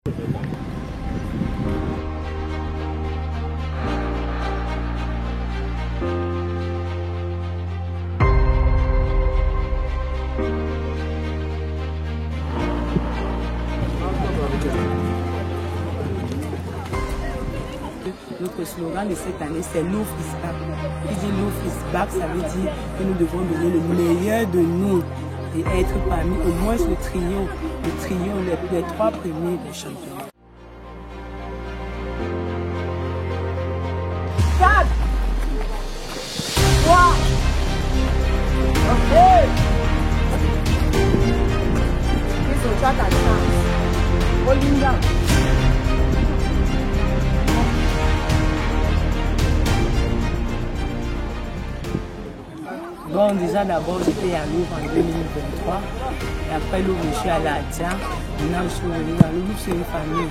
Notre slogan de cette année, c'est Louvre is back. Qui dit Louvre is back, ça veut dire que nous devons donner le meilleur de nous et être parmi au moins le trio, les 3 premiers des championnats. 4, 3, ok. Ils ont déjà ta chance. Olinda. Bon, déjà d'abord j'étais à Louvre en 2023 et après Louvre je suis allée à Dia. Maintenant je suis revenue dans Louvre, c'est une famille.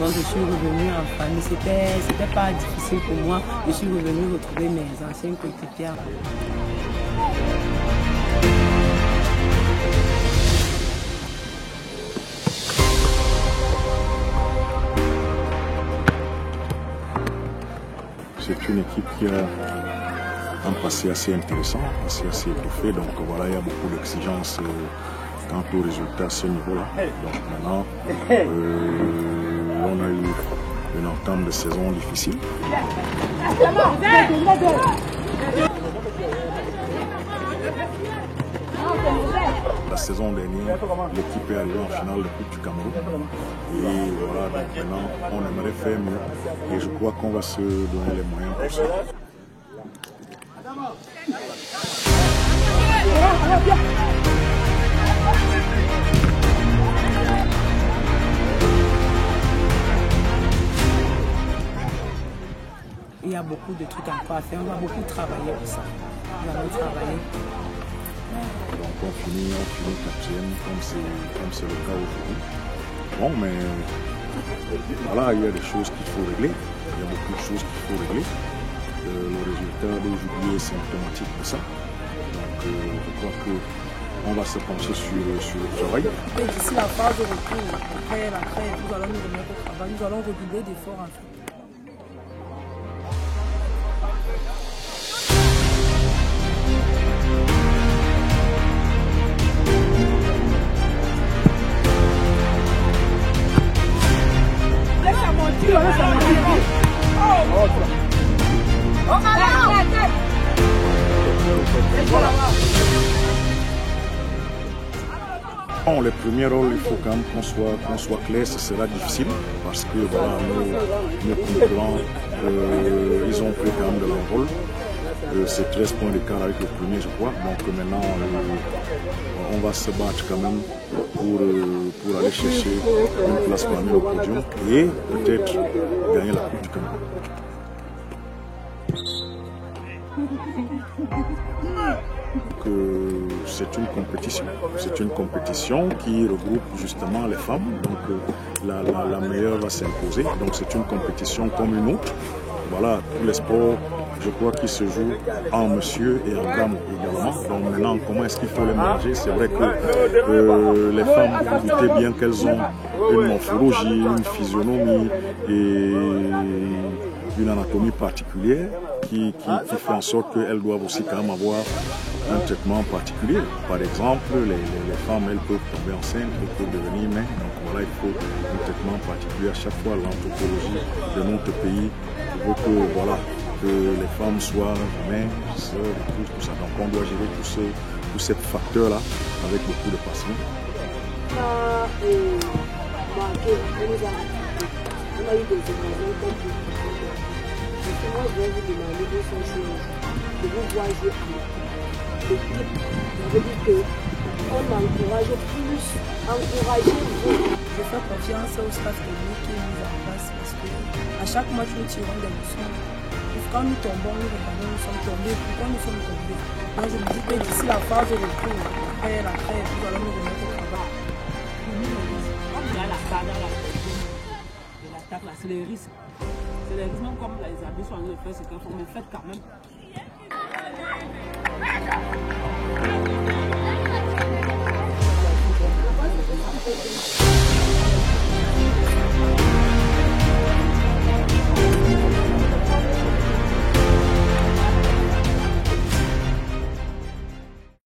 Donc je suis revenue en famille, c'était pas difficile pour moi. Je suis revenue retrouver mes anciens coéquipiers. C'est une équipe qui a un passé assez intéressant, assez étoffé. Donc voilà, il y a beaucoup d'exigences quant aux résultats à ce niveau-là. Donc maintenant, on a eu une entame de saison difficile. La saison dernière, l'équipe est arrivée en finale de Coupe du Cameroun. Et voilà, donc maintenant, on aimerait faire mieux. Et je crois qu'on va se donner les moyens pour ça. Il y a beaucoup de trucs encore à faire, on va beaucoup travailler pour ça. Nous allons travailler. Donc on finit 4e comme c'est le cas aujourd'hui. Bon, mais voilà, il y a des choses qu'il faut régler. Il y a beaucoup de choses qu'il faut régler. Le résultat d'aujourd'hui est symptomatique de ça. Donc je crois qu'on va se pencher sur le travail. D'ici la phase de retour, après la trêve, nous allons nous remettre au travail. Nous allons redoubler d'efforts en fait. Bon, les premiers rôles, il faut quand même qu'on soit clair, ce sera difficile parce que voilà, nos concurrents, ils ont pris quand même de leur rôle. C'est 13 points d'écart avec le premier, je crois. Donc maintenant, on va se battre quand même pour aller chercher une place parmi le podium et peut-être gagner la Coupe du Cameroun. C'est une compétition qui regroupe justement les femmes, donc la meilleure va s'imposer, donc c'est une compétition comme une autre. Voilà, tous les sports, je crois qu'ils se jouent en monsieur et en dame également. Donc maintenant, comment est-ce qu'il faut les manger? C'est vrai que les femmes, vous doutez bien qu'elles ont une morphologie, une physionomie et une anatomie particulière qui fait en sorte qu'elles doivent aussi quand même avoir un traitement particulier. Par exemple, les femmes, elles peuvent tomber enceintes, elles peuvent devenir mères. Donc voilà, il faut un traitement particulier à chaque fois. L'anthropologie de notre pays veut que, voilà, que les femmes soient mères, sœurs, tout ça. Donc on doit gérer tous ces facteurs-là avec beaucoup de passion. On a eu des occasions comme moi, je vais vous demander deux choses. De vous voir jouer l'équipe. Ça veut dire qu'on encourage plus, encouragez-vous. Je fais confiance au staff technique qui est mis en place parce qu'à chaque match, nous tirons des leçons. Quand nous tombons, nous regardons, nous sommes tombés. Pourquoi nous sommes tombés? Moi, je me dis que d'ici la phase de retour, après la trêve, nous allons nous remettre au travail. Comme il y a la salle dans la question de l'attaque, là, c'est les risques. C'est les risques, même comme les habits sont en train de faire ce qu'il faut, mais faites quand même. Thank you.